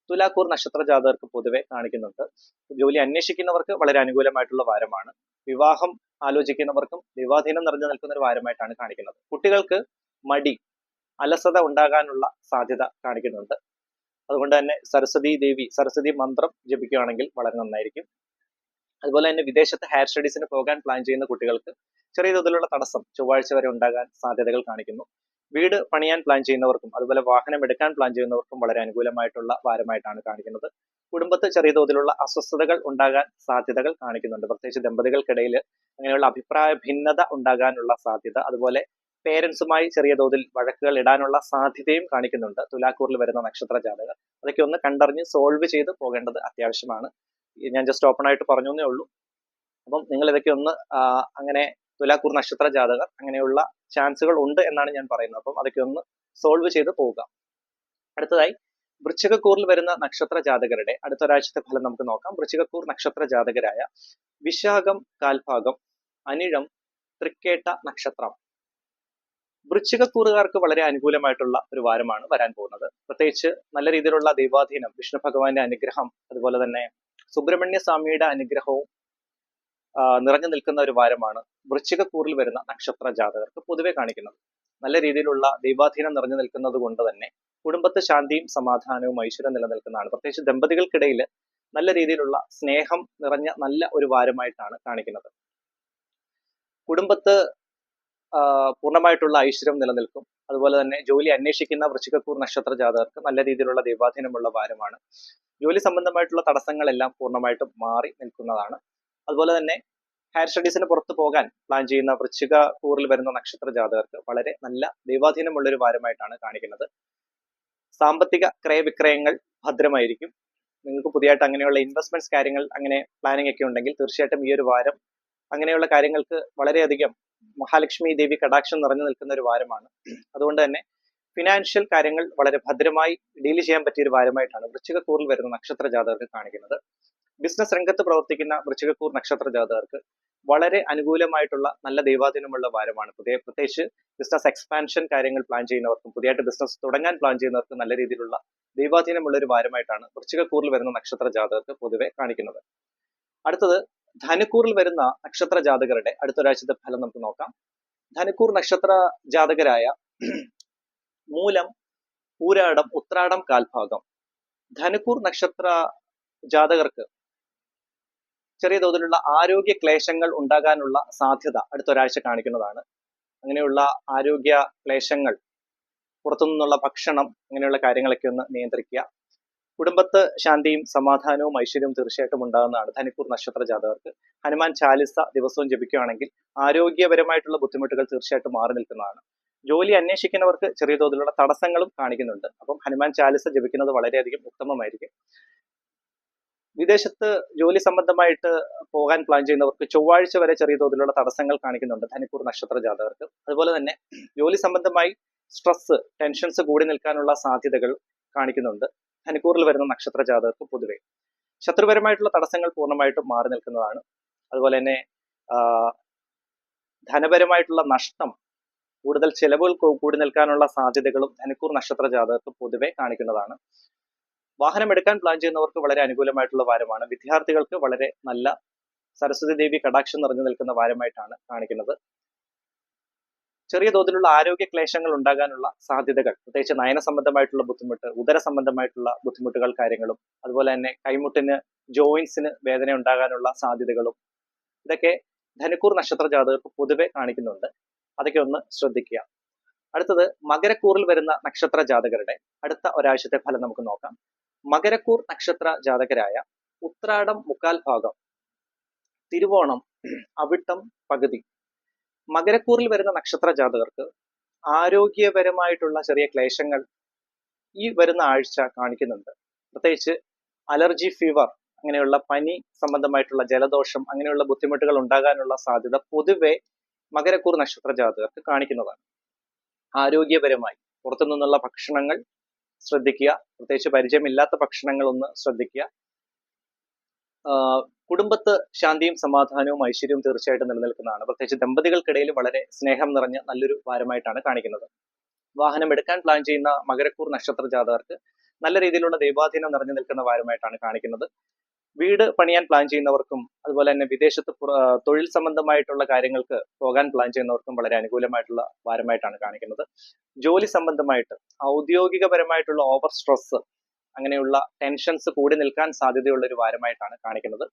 തുലാക്കൂർ നക്ഷത്ര ജാതകർക്ക് പൊതുവെ കാണിക്കുന്നുണ്ട്. ജോലി അന്വേഷിക്കുന്നവർക്ക് വളരെ അനുകൂലമായിട്ടുള്ള വാരമാണ്. വിവാഹം ആലോചിക്കുന്നവർക്കും ദൈവാധീനം നിറഞ്ഞു നിൽക്കുന്ന ഒരു വാരമായിട്ടാണ് കാണിക്കുന്നത്. കുട്ടികൾക്ക് മടി, അലസത ഉണ്ടാകാനുള്ള സാധ്യത കാണിക്കുന്നുണ്ട്. അതുകൊണ്ട് തന്നെ സരസ്വതി മന്ത്രം ജപിക്കുകയാണെങ്കിൽ വളരെ നന്നായിരിക്കും. അതുപോലെ തന്നെ വിദേശത്ത് ഹയർ സ്റ്റഡീസിന് പോകാൻ പ്ലാൻ ചെയ്യുന്ന കുട്ടികൾക്ക് ചെറിയ തോതിലുള്ള തടസ്സം ചൊവ്വാഴ്ച വരെ ഉണ്ടാകാൻ സാധ്യതകൾ കാണിക്കുന്നു. വീട് പണിയാൻ പ്ലാൻ ചെയ്യുന്നവർക്കും അതുപോലെ വാഹനം എടുക്കാൻ പ്ലാൻ ചെയ്യുന്നവർക്കും വളരെ അനുകൂലമായിട്ടുള്ള വാരമായിട്ടാണ് കാണിക്കുന്നത്. കുടുംബത്ത് ചെറിയ തോതിലുള്ള അസ്വസ്ഥതകൾ ഉണ്ടാകാൻ സാധ്യതകൾ കാണിക്കുന്നുണ്ട്. പ്രത്യേകിച്ച് ദമ്പതികൾക്കിടയിൽ അങ്ങനെയുള്ള അഭിപ്രായ ഭിന്നത ഉണ്ടാകാനുള്ള സാധ്യത, അതുപോലെ പേരൻസുമായി ചെറിയ തോതിൽ വഴക്കുകൾ ഇടാനുള്ള സാധ്യതയും കാണിക്കുന്നുണ്ട് തുലാക്കൂറിൽ വരുന്ന നക്ഷത്ര ജാതകർ. അതൊക്കെ ഒന്ന് കണ്ടറിഞ്ഞ് സോൾവ് ചെയ്ത് പോകേണ്ടത് അത്യാവശ്യമാണ്. ഞാൻ ജസ്റ്റ് ഓപ്പൺ ആയിട്ട് പറഞ്ഞു എന്നേ ഉള്ളൂ. അപ്പം നിങ്ങൾ ഇതൊക്കെ ഒന്ന് അങ്ങനെ തുലാക്കൂർ നക്ഷത്ര ജാതകർ അങ്ങനെയുള്ള ചാൻസുകൾ ഉണ്ട് എന്നാണ് ഞാൻ പറയുന്നത്. അപ്പം അതൊക്കെ ഒന്ന് സോൾവ് ചെയ്ത് പോവുക. അടുത്തതായി വൃശ്ചികക്കൂറിൽ വരുന്ന നക്ഷത്ര ജാതകരുടെ അടുത്തൊരാഴ്ചത്തെ ഫലം നമുക്ക് നോക്കാം. വൃശ്ചികക്കൂർ നക്ഷത്ര ജാതകരായ വിശാഖം കാൽഭാഗം, അനിഴം, തൃക്കേട്ട നക്ഷത്രം. വൃശ്ചികക്കൂറുകാർക്ക് വളരെ അനുകൂലമായിട്ടുള്ള ഒരു വാരമാണ് വരാൻ പോകുന്നത്. പ്രത്യേകിച്ച് നല്ല രീതിയിലുള്ള ദൈവാധീനം, വിഷ്ണു ഭഗവാന്റെ അനുഗ്രഹം, അതുപോലെ തന്നെ സുബ്രഹ്മണ്യ സ്വാമിയുടെ അനുഗ്രഹവും നിറഞ്ഞു നിൽക്കുന്ന ഒരു വാരമാണ് വൃശ്ചികക്കൂറിൽ വരുന്ന നക്ഷത്ര ജാതകർക്ക് പൊതുവെ കാണിക്കുന്നത്. നല്ല രീതിയിലുള്ള ദൈവാധീനം നിറഞ്ഞു നിൽക്കുന്നത് കൊണ്ട് തന്നെ കുടുംബത്ത് ശാന്തിയും സമാധാനവും ഐശ്വര്യം നിലനിൽക്കുന്നതാണ്. പ്രത്യേകിച്ച് ദമ്പതികൾക്കിടയിൽ നല്ല രീതിയിലുള്ള സ്നേഹം നിറഞ്ഞ നല്ല ഒരു വാരമായിട്ടാണ് കാണിക്കുന്നത്. കുടുംബത്ത് പൂർണ്ണമായിട്ടുള്ള ഐശ്വര്യം നിലനിൽക്കും. അതുപോലെ തന്നെ ജോലി അന്വേഷിക്കുന്ന വൃശ്ചികക്കൂർ നക്ഷത്ര ജാതകർക്ക് നല്ല രീതിയിലുള്ള ദൈവാധീനമുള്ള വാരമാണ്. ജോലി സംബന്ധമായിട്ടുള്ള തടസ്സങ്ങളെല്ലാം പൂർണ്ണമായിട്ടും മാറി നിൽക്കുന്നതാണ്. അതുപോലെ തന്നെ ഹയർ സ്റ്റഡീസിന് പുറത്തു പോകാൻ പ്ലാൻ ചെയ്യുന്ന വൃശ്ചികക്കൂറിൽ വരുന്ന നക്ഷത്ര ജാതകർക്ക് വളരെ നല്ല ദൈവാധീനമുള്ള ഒരു വാരമായിട്ടാണ് കാണിക്കുന്നത്. സാമ്പത്തിക ക്രയവിക്രയങ്ങൾ ഭദ്രമായിരിക്കും. നിങ്ങൾക്ക് പുതിയതായിട്ട് അങ്ങനെയുള്ള ഇൻവെസ്റ്റ്മെന്റ്സ് കാര്യങ്ങൾ അങ്ങനെ പ്ലാനിങ് ഒക്കെ ഉണ്ടെങ്കിൽ തീർച്ചയായിട്ടും ഈ ഒരു വാരം അങ്ങനെയുള്ള കാര്യങ്ങൾക്ക് വളരെയധികം മഹാലക്ഷ്മി ദേവി കടാക്ഷം നിറഞ്ഞു നിൽക്കുന്ന ഒരു വാരമാണ്. അതുകൊണ്ട് തന്നെ ഫിനാൻഷ്യൽ കാര്യങ്ങൾ വളരെ ഭദ്രമായി ഡീൽ ചെയ്യാൻ പറ്റിയ ഒരു വാരമായിട്ടാണ് വൃശ്ചികക്കൂറിൽ വരുന്ന നക്ഷത്ര ജാതകർക്ക് കാണിക്കുന്നത്. ബിസിനസ് രംഗത്ത് പ്രവർത്തിക്കുന്ന വൃശ്ചികക്കൂർ നക്ഷത്ര ജാതകർക്ക് വളരെ അനുകൂലമായിട്ടുള്ള നല്ല ദൈവാധീനമുള്ള വാരമാണ്. പ്രത്യേകിച്ച് ബിസിനസ് എക്സ്പാൻഷൻ കാര്യങ്ങൾ പ്ലാൻ ചെയ്യുന്നവർക്കും പുതിയതായിട്ട് ബിസിനസ് തുടങ്ങാൻ പ്ലാൻ ചെയ്യുന്നവർക്കും നല്ല രീതിയിലുള്ള ദൈവാധീനമുള്ള ഒരു വാരമായിട്ടാണ് വൃശ്ചികക്കൂറിൽ വരുന്ന നക്ഷത്ര ജാതകർക്ക് പൊതുവെ കാണിക്കുന്നത്. അടുത്തത് ധനുക്കൂറിൽ വരുന്ന നക്ഷത്ര ജാതകരുടെ അടുത്തൊരാഴ്ചത്തെ ഫലം നമുക്ക് നോക്കാം. ധനുക്കൂർ നക്ഷത്ര ജാതകരായ മൂലം, പൂരാടം, ഉത്രാടം കാൽഭാഗം ധനുക്കൂർ നക്ഷത്ര ജാതകർക്ക് ചെറിയ തോതിലുള്ള ആരോഗ്യ ക്ലേശങ്ങൾ ഉണ്ടാകാനുള്ള സാധ്യത അടുത്തൊരാഴ്ച കാണിക്കുന്നതാണ്. അങ്ങനെയുള്ള ആരോഗ്യ ക്ലേശങ്ങൾ, പുറത്തുനിന്നുള്ള ഭക്ഷണം, അങ്ങനെയുള്ള കാര്യങ്ങളൊക്കെ ഒന്ന് നിയന്ത്രിക്കുക. കുടുംബത്ത് ശാന്തിയും സമാധാനവും ഐശ്വര്യവും തീർച്ചയായിട്ടും ഉണ്ടാകുന്നതാണ് ധനുക്കൂർ നക്ഷത്ര ജാതകർക്ക്. ഹനുമാൻ ചാലിസ ദിവസവും ജപിക്കുകയാണെങ്കിൽ ആരോഗ്യപരമായിട്ടുള്ള ബുദ്ധിമുട്ടുകൾ തീർച്ചയായിട്ടും മാറി നിൽക്കുന്നതാണ്. ജോലി അന്വേഷിക്കുന്നവർക്ക് ചെറിയ തോതിലുള്ള തടസ്സങ്ങളും കാണിക്കുന്നുണ്ട്. അപ്പം ഹനുമാൻ ചാലിസ ജപിക്കുന്നത് വളരെയധികം ഉത്തമമായിരിക്കും. വിദേശത്ത് ജോലി സംബന്ധമായിട്ട് പോകാൻ പ്ലാൻ ചെയ്യുന്നവർക്ക് ചൊവ്വാഴ്ച വരെ ചെറിയ തോതിലുള്ള തടസ്സങ്ങൾ കാണിക്കുന്നുണ്ട് ധനുക്കൂർ നക്ഷത്ര ജാതകർക്ക്. അതുപോലെ തന്നെ ജോലി സംബന്ധമായി സ്ട്രെസ്, ടെൻഷൻസ് കൂടി നിൽക്കാനുള്ള സാധ്യതകൾ കാണിക്കുന്നുണ്ട് ധനുക്കൂറിൽ വരുന്ന നക്ഷത്ര ജാതകർക്ക് പൊതുവെ. ശത്രുപരമായിട്ടുള്ള തടസ്സങ്ങൾ പൂർണ്ണമായിട്ടും മാറി നിൽക്കുന്നതാണ്. അതുപോലെ തന്നെ ധനപരമായിട്ടുള്ള നഷ്ടം, കൂടുതൽ ചെലവുകൾ കൂടി നിൽക്കാനുള്ള സാധ്യതകളും ധനുക്കൂർ നക്ഷത്ര ജാതകർക്ക് പൊതുവെ കാണിക്കുന്നതാണ്. വാഹനം എടുക്കാൻ പ്ലാൻ ചെയ്യുന്നവർക്ക് വളരെ അനുകൂലമായിട്ടുള്ള വാരമാണ്. വിദ്യാർത്ഥികൾക്ക് വളരെ നല്ല സരസ്വതി ദേവി കടാക്ഷം നിറഞ്ഞു നിൽക്കുന്ന വാരമായിട്ടാണ് കാണിക്കുന്നത്. ചെറിയ തോതിലുള്ള ആരോഗ്യ ക്ലേശങ്ങൾ ഉണ്ടാകാനുള്ള സാധ്യതകൾ, പ്രത്യേകിച്ച് നയന സംബന്ധമായിട്ടുള്ള ബുദ്ധിമുട്ട്, ഉദര സംബന്ധമായിട്ടുള്ള ബുദ്ധിമുട്ടുകൾ കാര്യങ്ങളും, അതുപോലെ തന്നെ കൈമുട്ടിന് ജോയിന്റ്സിന് വേദന ഉണ്ടാകാനുള്ള സാധ്യതകളും ഇതൊക്കെ ധനുക്കൂർ നക്ഷത്ര ജാതകർക്ക് പൊതുവെ കാണിക്കുന്നുണ്ട്. അതൊക്കെ ഒന്ന് ശ്രദ്ധിക്കുക. അടുത്തത് മകരക്കൂറിൽ വരുന്ന നക്ഷത്ര ജാതകരുടെ അടുത്ത ഒരാഴ്ചത്തെ ഫലം നമുക്ക് നോക്കാം. മകരക്കൂർ നക്ഷത്ര ജാതകരായ ഉത്രാടം മുക്കാൽ ഭാഗം, തിരുവോണം, അവിട്ടം പകുതി മകരക്കൂറിൽ വരുന്ന നക്ഷത്ര ജാതകർക്ക് ആരോഗ്യപരമായിട്ടുള്ള ചെറിയ ക്ലേശങ്ങൾ ഈ വരുന്ന ആഴ്ച കാണിക്കുന്നുണ്ട്. പ്രത്യേകിച്ച് അലർജി, ഫീവർ, അങ്ങനെയുള്ള പനി സംബന്ധമായിട്ടുള്ള ജലദോഷം, അങ്ങനെയുള്ള ബുദ്ധിമുട്ടുകൾ ഉണ്ടാകാനുള്ള സാധ്യത പൊതുവെ മകരക്കൂർ നക്ഷത്ര ജാതകർക്ക് കാണിക്കുന്നതാണ്. ആരോഗ്യപരമായി പുറത്തു നിന്നുള്ള ഭക്ഷണങ്ങൾ ശ്രദ്ധിക്കുക. പ്രത്യേകിച്ച് പരിചയമില്ലാത്ത ഭക്ഷണങ്ങൾ ഒന്ന് ശ്രദ്ധിക്കുക. കുടുംബത്ത് ശാന്തിയും സമാധാനവും ഐശ്വര്യവും തീർച്ചയായിട്ടും നിലനിൽക്കുന്നതാണ്. പ്രത്യേകിച്ച് ദമ്പതികൾക്കിടയിൽ വളരെ സ്നേഹം നിറഞ്ഞ നല്ലൊരു വാരമായിട്ടാണ് കാണിക്കുന്നത്. വാഹനം എടുക്കാൻ പ്ലാൻ ചെയ്യുന്ന മകരക്കൂർ നക്ഷത്ര ജാതകർക്ക് നല്ല രീതിയിലുള്ള ദൈവാധീനം നിറഞ്ഞു നിൽക്കുന്ന വാരമായിട്ടാണ് കാണിക്കുന്നത്. വീട് പണിയാൻ പ്ലാൻ ചെയ്യുന്നവർക്കും അതുപോലെ തന്നെ വിദേശത്ത് തൊഴിൽ സംബന്ധമായിട്ടുള്ള കാര്യങ്ങൾക്ക് പോകാൻ പ്ലാൻ ചെയ്യുന്നവർക്കും വളരെ അനുകൂലമായിട്ടുള്ള വാരമായിട്ടാണ് കാണിക്കുന്നത്. ജോലി സംബന്ധമായിട്ട് ഔദ്യോഗികപരമായിട്ടുള്ള ഓവർ സ്ട്രെസ്, അങ്ങനെയുള്ള ടെൻഷൻസ് കൂടി നിൽക്കാൻ സാധ്യതയുള്ള ഒരു വാരമായിട്ടാണ് കാണിക്കുന്നത്.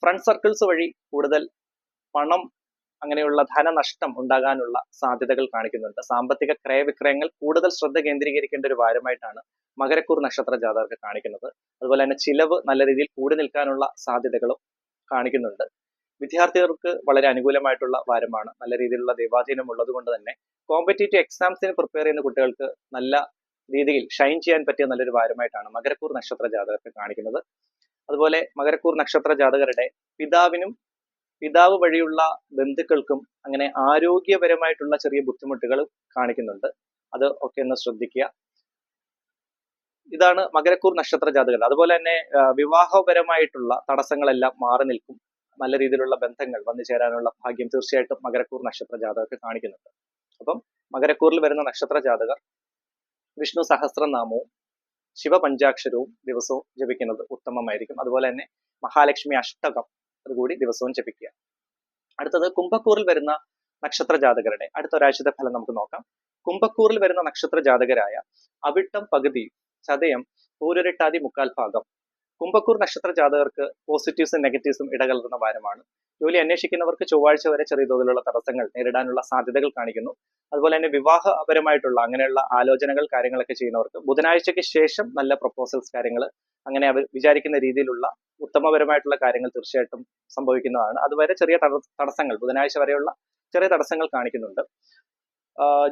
ഫ്രണ്ട് സർക്കിൾസ് വഴി കൂടുതൽ പണം, അങ്ങനെയുള്ള ധനനഷ്ടം ഉണ്ടാകാനുള്ള സാധ്യതകൾ കാണിക്കുന്നുണ്ട്. സാമ്പത്തിക ക്രയവിക്രയങ്ങൾ കൂടുതൽ ശ്രദ്ധ കേന്ദ്രീകരിക്കേണ്ട ഒരു വാരമായിട്ടാണ് മകരക്കൂർ നക്ഷത്ര ജാതകർക്ക് കാണിക്കുന്നത്. അതുപോലെ തന്നെ ചിലവ് നല്ല രീതിയിൽ കൂടി നിൽക്കാനുള്ള സാധ്യതകളും കാണിക്കുന്നുണ്ട്. വിദ്യാർത്ഥികൾക്ക് വളരെ അനുകൂലമായിട്ടുള്ള വാരമാണ്. നല്ല രീതിയിലുള്ള ദൈവാധീനം ഉള്ളത് കൊണ്ട് തന്നെ കോമ്പറ്റേറ്റീവ് എക്സാംസിന് പ്രിപ്പയർ ചെയ്യുന്ന കുട്ടികൾക്ക് നല്ല രീതിയിൽ ഷൈൻ ചെയ്യാൻ പറ്റിയ നല്ലൊരു വാരമായിട്ടാണ് മകരക്കൂർ നക്ഷത്ര ജാതകർക്ക് കാണിക്കുന്നത്. അതുപോലെ മകരക്കൂർ നക്ഷത്ര ജാതകരുടെ പിതാവ് വഴിയുള്ള ബന്ധുക്കൾക്കും അങ്ങനെ ആരോഗ്യപരമായിട്ടുള്ള ചെറിയ ബുദ്ധിമുട്ടുകൾ കാണിക്കുന്നുണ്ട്. അത് ഒക്കെ ഒന്ന് ശ്രദ്ധിക്കുക. ഇതാണ് മകരക്കൂർ നക്ഷത്ര ജാതകർ. അതുപോലെ തന്നെ വിവാഹപരമായിട്ടുള്ള തടസ്സങ്ങളെല്ലാം മാറി നിൽക്കും. നല്ല രീതിയിലുള്ള ബന്ധങ്ങൾ വന്നു ചേരാനുള്ള ഭാഗ്യം തീർച്ചയായിട്ടും മകരക്കൂർ നക്ഷത്ര ജാതകർക്ക് കാണിക്കുന്നുണ്ട്. അപ്പം മകരക്കൂറിൽ വരുന്ന നക്ഷത്ര ജാതകർ വിഷ്ണു സഹസ്രനാമവും ശിവപഞ്ചാക്ഷരവും ദിവസവും ജപിക്കുന്നത് ഉത്തമമായിരിക്കും. അതുപോലെ തന്നെ മഹാലക്ഷ്മി അഷ്ടകം അതുകൂടി ദിവസവും ജപിക്കുക. അടുത്തത് കുംഭക്കൂറിൽ വരുന്ന നക്ഷത്ര ജാതകരുടെ അടുത്ത ഒരാഴ്ചത്തെ ഫലം നമുക്ക് നോക്കാം. കുംഭക്കൂറിൽ വരുന്ന നക്ഷത്ര ജാതകരായ അവിട്ടം പകുതി, ചതയം, പൂരുരുട്ടാതി മുക്കാൽ ഭാഗം. കുംഭക്കൂർ നക്ഷത്ര ജാതകർക്ക് പോസിറ്റീവ്സും നെഗറ്റീവ്സും ഇടകലർന്ന വാരമാണ്. ജോലി അന്വേഷിക്കുന്നവർക്ക് ചൊവ്വാഴ്ച വരെ ചെറിയ തോതിലുള്ള തടസ്സങ്ങൾ നേരിടാനുള്ള സാധ്യതകൾ കാണിക്കുന്നു. അതുപോലെ തന്നെ വിവാഹപരമായിട്ടുള്ള അങ്ങനെയുള്ള ആലോചനകൾ കാര്യങ്ങളൊക്കെ ചെയ്യുന്നവർക്ക് ബുധനാഴ്ചയ്ക്ക് ശേഷം നല്ല പ്രപ്പോസൽസ് കാര്യങ്ങൾ അങ്ങനെ അവർ വിചാരിക്കുന്ന രീതിയിലുള്ള ഉത്തമപരമായിട്ടുള്ള കാര്യങ്ങൾ തീർച്ചയായിട്ടും സംഭവിക്കുന്നതാണ്. അതുവരെ ചെറിയ തടസ്സങ്ങൾ ബുധനാഴ്ച വരെയുള്ള ചെറിയ തടസ്സങ്ങൾ കാണിക്കുന്നുണ്ട്.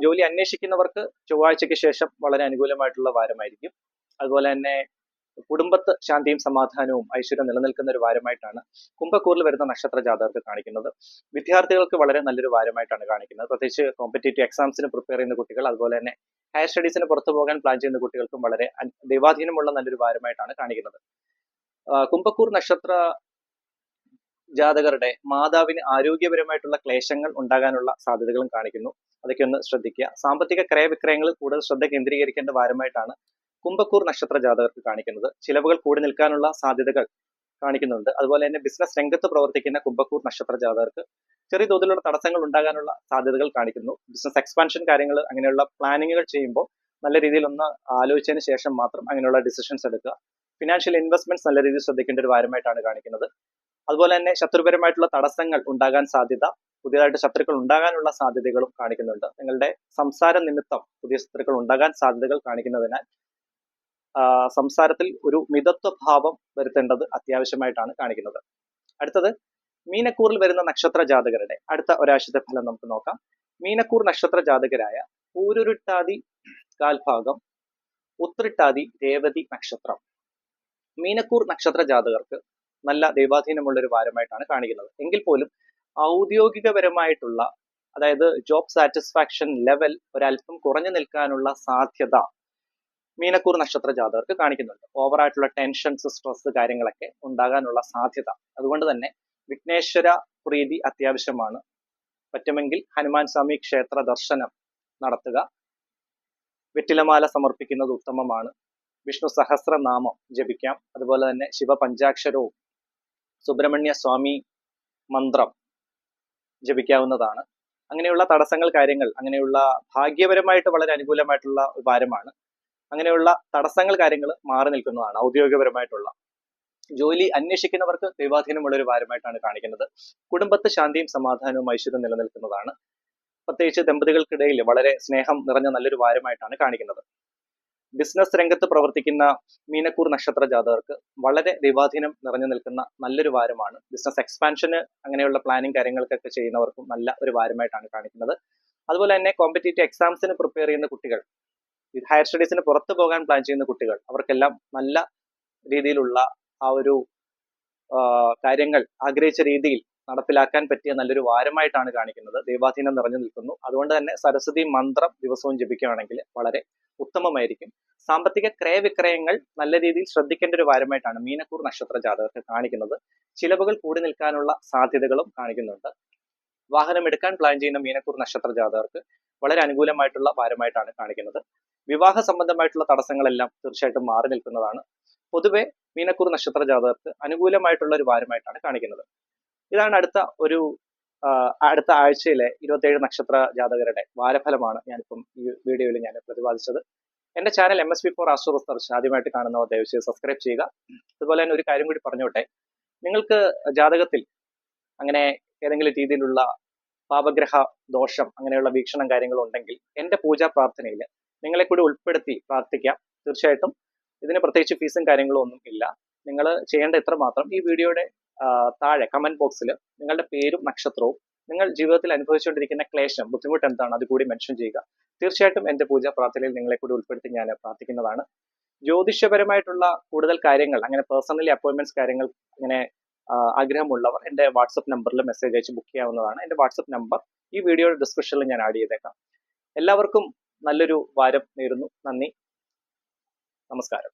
ജോലി അന്വേഷിക്കുന്നവർക്ക് ചൊവ്വാഴ്ചയ്ക്ക് ശേഷം വളരെ അനുകൂലമായിട്ടുള്ള വാരമായിരിക്കും. അതുപോലെ തന്നെ കുടുംബത്ത് ശാന്തിയും സമാധാനവും ഐശ്വര്യം നിലനിൽക്കുന്ന ഒരു വാരമായിട്ടാണ് കുംഭക്കൂറിൽ വരുന്ന നക്ഷത്ര ജാതകർക്ക് കാണിക്കുന്നത്. വിദ്യാർത്ഥികൾക്ക് വളരെ നല്ലൊരു വാരമായിട്ടാണ് കാണിക്കുന്നത്. പ്രത്യേകിച്ച് കോമ്പറ്റേറ്റീവ് എക്സാംസിന് പ്രിപ്പയർ ചെയ്യുന്ന കുട്ടികൾ, അതുപോലെ തന്നെ ഹയർ സ്റ്റഡീസിന് പുറത്തു പോകാൻ പ്ലാൻ ചെയ്യുന്ന കുട്ടികൾക്കും വളരെ ദൈവാധീനമുള്ള നല്ലൊരു വാരമായിട്ടാണ് കാണിക്കുന്നത്. കുംഭക്കൂർ നക്ഷത്ര ജാതകരുടെ മാതാവിന് ആരോഗ്യപരമായിട്ടുള്ള ക്ലേശങ്ങൾ ഉണ്ടാകാനുള്ള സാധ്യതകളും കാണിക്കുന്നു. അതൊക്കെ ഒന്ന് ശ്രദ്ധിക്കുക. സാമ്പത്തിക ക്രയവിക്രയങ്ങളിൽ കൂടുതൽ ശ്രദ്ധ കേന്ദ്രീകരിക്കേണ്ട വാരമായിട്ടാണ് കുംഭക്കൂർ നക്ഷത്ര ജാതകർക്ക് കാണിക്കുന്നത്. ചിലവുകൾ കൂടി നിൽക്കാനുള്ള സാധ്യതകൾ കാണിക്കുന്നുണ്ട്. അതുപോലെ തന്നെ ബിസിനസ് രംഗത്ത് പ്രവർത്തിക്കുന്ന കുംഭക്കൂർ നക്ഷത്ര ജാതകർക്ക് ചെറിയ തോതിലുള്ള തടസ്സങ്ങൾ ഉണ്ടാകാനുള്ള സാധ്യതകൾ കാണിക്കുന്നു. ബിസിനസ് എക്സ്പാൻഷൻ കാര്യങ്ങൾ അങ്ങനെയുള്ള പ്ലാനിങ്ങുകൾ ചെയ്യുമ്പോൾ നല്ല രീതിയിൽ ഒന്ന് ആലോചിച്ചതിന് ശേഷം മാത്രം അങ്ങനെയുള്ള ഡിസിഷൻസ് എടുക്കുക. ഫിനാൻഷ്യൽ ഇൻവെസ്റ്റ്മെന്റ്സ് നല്ല രീതിയിൽ ശ്രദ്ധിക്കേണ്ട ഒരു വാരമായിട്ടാണ് കാണിക്കുന്നത്. അതുപോലെ തന്നെ ശത്രുപരമായിട്ടുള്ള തടസ്സങ്ങൾ ഉണ്ടാകാൻ സാധ്യത, പുതിയതായിട്ട് ശത്രുക്കൾ ഉണ്ടാകാനുള്ള സാധ്യതകളും കാണിക്കുന്നുണ്ട്. നിങ്ങളുടെ സംസാര നിമിത്തം പുതിയ ശത്രുക്കൾ ഉണ്ടാകാൻ സാധ്യതകൾ കാണിക്കുന്നതിനാൽ സംസാരത്തിൽ ഒരു മിതത്വ ഭാവം വരുത്തേണ്ടത് അത്യാവശ്യമായിട്ടാണ് കാണിക്കുന്നത്. അടുത്തത് മീനക്കൂറിൽ വരുന്ന നക്ഷത്ര ജാതകരുടെ അടുത്ത ഒരാഴ്ചത്തെ ഫലം നമുക്ക് നോക്കാം. മീനക്കൂർ നക്ഷത്ര ജാതകരായ പൂരുരുട്ടാതി കാൽഭാഗം, ഉത്രിട്ടാതി, രേവതി നക്ഷത്രം. മീനക്കൂർ നക്ഷത്ര ജാതകർക്ക് നല്ല ദൈവാധീനമുള്ള ഒരു വാരമായിട്ടാണ് കാണിക്കുന്നത്. എങ്കിൽ പോലും ഔദ്യോഗികപരമായിട്ടുള്ള അതായത് ജോബ് സാറ്റിസ്ഫാക്ഷൻ ലെവൽ ഒരല്പം കുറഞ്ഞു നിൽക്കാനുള്ള സാധ്യത മീനക്കൂർ നക്ഷത്ര ജാതകർക്ക് കാണിക്കുന്നുണ്ട്. ഓവറായിട്ടുള്ള ടെൻഷൻസ്, സ്ട്രെസ് കാര്യങ്ങളൊക്കെ ഉണ്ടാകാനുള്ള സാധ്യത. അതുകൊണ്ട് തന്നെ വിഘ്നേശ്വര പ്രീതി അത്യാവശ്യമാണ്. പറ്റുമെങ്കിൽ ഹനുമാൻ സ്വാമി ക്ഷേത്ര ദർശനം നടത്തുക. വെറ്റിലമാല സമർപ്പിക്കുന്നത് ഉത്തമമാണ്. വിഷ്ണു സഹസ്രനാമം ജപിക്കാം. അതുപോലെ തന്നെ ശിവപഞ്ചാക്ഷരവും സുബ്രഹ്മണ്യ സ്വാമി മന്ത്രം ജപിക്കാവുന്നതാണ്. അങ്ങനെയുള്ള തടസ്സങ്ങൾ കാര്യങ്ങൾ അങ്ങനെയുള്ള ഭാഗ്യപരമായിട്ട് വളരെ അനുകൂലമായിട്ടുള്ള ഒരു വാരമാണ്. അങ്ങനെയുള്ള തടസ്സങ്ങൾ കാര്യങ്ങൾ മാറി നിൽക്കുന്നതാണ്. ഔദ്യോഗികപരമായിട്ടുള്ള ജോലി അന്വേഷിക്കുന്നവർക്ക് ദൈവാധീനമുള്ള ഒരു വാരമായിട്ടാണ് കാണിക്കുന്നത്. കുടുംബത്ത് ശാന്തിയും സമാധാനവും ഐശ്വര്യം നിലനിൽക്കുന്നതാണ്. പ്രത്യേകിച്ച് ദമ്പതികൾക്കിടയിൽ വളരെ സ്നേഹം നിറഞ്ഞ നല്ലൊരു വാരമായിട്ടാണ് കാണിക്കുന്നത്. ബിസിനസ് രംഗത്ത് പ്രവർത്തിക്കുന്ന മീനക്കൂർ നക്ഷത്ര ജാതകർക്ക് വളരെ ദൈവാധീനം നിറഞ്ഞു നിൽക്കുന്ന നല്ലൊരു വാരമാണ്. ബിസിനസ് എക്സ്പാൻഷന് അങ്ങനെയുള്ള പ്ലാനിങ് കാര്യങ്ങൾക്കൊക്കെ ചെയ്യുന്നവർക്കും നല്ല ഒരു വാരമായിട്ടാണ് കാണിക്കുന്നത്. അതുപോലെ തന്നെ കോമ്പറ്റേറ്റീവ് എക്സാംസിന് പ്രിപ്പയർ ചെയ്യുന്ന കുട്ടികൾ, ഹയർ സ്റ്റഡീസിന് പുറത്തു പോകാൻ പ്ലാൻ ചെയ്യുന്ന കുട്ടികൾ, അവർക്കെല്ലാം നല്ല രീതിയിലുള്ള ആ ഒരു കാര്യങ്ങൾ ആഗ്രഹിച്ച രീതിയിൽ നടപ്പിലാക്കാൻ പറ്റിയ നല്ലൊരു വാരമായിട്ടാണ് കാണിക്കുന്നത്. ദൈവാധീനം നിറഞ്ഞു നിൽക്കുന്നു. അതുകൊണ്ട് തന്നെ സരസ്വതി മന്ത്രം ദിവസവും ജപിക്കുകയാണെങ്കിൽ വളരെ ഉത്തമമായിരിക്കും. സാമ്പത്തിക ക്രയവിക്രയങ്ങൾ നല്ല രീതിയിൽ ശ്രദ്ധിക്കേണ്ട ഒരു വാരമായിട്ടാണ് മീനക്കൂർ നക്ഷത്ര ജാതകർക്ക് കാണിക്കുന്നത്. ചിലവുകൾ കൂടി നിൽക്കാനുള്ള സാധ്യതകളും കാണിക്കുന്നുണ്ട്. വാഹനം എടുക്കാൻ പ്ലാൻ ചെയ്യുന്ന മീനക്കൂർ നക്ഷത്ര ജാതകർക്ക് വളരെ അനുകൂലമായിട്ടുള്ള വാരമായിട്ടാണ് കാണിക്കുന്നത്. വിവാഹ സംബന്ധമായിട്ടുള്ള തടസ്സങ്ങളെല്ലാം തീർച്ചയായിട്ടും മാറി നിൽക്കുന്നതാണ്. പൊതുവെ മീനക്കൂർ നക്ഷത്ര ജാതകർക്ക് അനുകൂലമായിട്ടുള്ള ഒരു വാരമായിട്ടാണ് കാണിക്കുന്നത്. ഇതാണ് അടുത്ത ആഴ്ചയിലെ 27 നക്ഷത്ര ജാതകരുടെ വാരഫലമാണ് ഞാനിപ്പം ഈ വീഡിയോയിൽ ഞാൻ പ്രതിപാദിച്ചത്. എന്റെ ചാനൽ MS4 ആസ്ട്രോ റിസർച്ച് ആദ്യമായിട്ട് കാണുന്നവർ ദയവുചെയ്ത് സബ്സ്ക്രൈബ് ചെയ്യുക. അതുപോലെ തന്നെ ഒരു കാര്യം കൂടി പറഞ്ഞോട്ടെ, നിങ്ങൾക്ക് ജാതകത്തിൽ അങ്ങനെ ഏതെങ്കിലും രീതിയിലുള്ള പാപഗ്രഹ ദോഷം അങ്ങനെയുള്ള വീക്ഷണം കാര്യങ്ങളും ഉണ്ടെങ്കിൽ എന്റെ പൂജാ പ്രാർത്ഥനയിൽ നിങ്ങളെ കൂടി ഉൾപ്പെടുത്തി പ്രാർത്ഥിക്കാം. തീർച്ചയായിട്ടും ഇതിന് പ്രത്യേകിച്ച് ഫീസും കാര്യങ്ങളും ഒന്നും ഇല്ല. നിങ്ങൾ ചെയ്യേണ്ട ഇത്ര മാത്രം, ഈ വീഡിയോയുടെ താഴെ കമന്റ് ബോക്സിൽ നിങ്ങളുടെ പേരും നക്ഷത്രവും നിങ്ങൾ ജീവിതത്തിൽ അനുഭവിച്ചുകൊണ്ടിരിക്കുന്ന ക്ലേശം, ബുദ്ധിമുട്ട് എന്താണ് അത് കൂടി മെൻഷൻ ചെയ്യുക. തീർച്ചയായിട്ടും എന്റെ പൂജാ പ്രാർത്ഥനയിൽ നിങ്ങളെ കൂടി ഉൾപ്പെടുത്തി ഞാൻ പ്രാർത്ഥിക്കുന്നതാണ്. ജ്യോതിഷപരമായിട്ടുള്ള കൂടുതൽ കാര്യങ്ങൾ, അങ്ങനെ പേഴ്സണലി അപ്പോയിന്റ്മെന്റ്സ് കാര്യങ്ങൾ അങ്ങനെ ആഗ്രഹമുള്ളവർ എന്റെ വാട്സപ്പ് നമ്പറിൽ മെസ്സേജ് അയച്ച് ബുക്ക് ചെയ്യാവുന്നതാണ്. എന്റെ വാട്സപ്പ് നമ്പർ ഈ വീഡിയോയുടെ ഡിസ്ക്രിപ്ഷനിൽ ഞാൻ ആഡ് ചെയ്തേക്കാം. എല്ലാവർക്കും നല്ലൊരു വാരം നേരുന്നു. നന്ദി, നമസ്കാരം.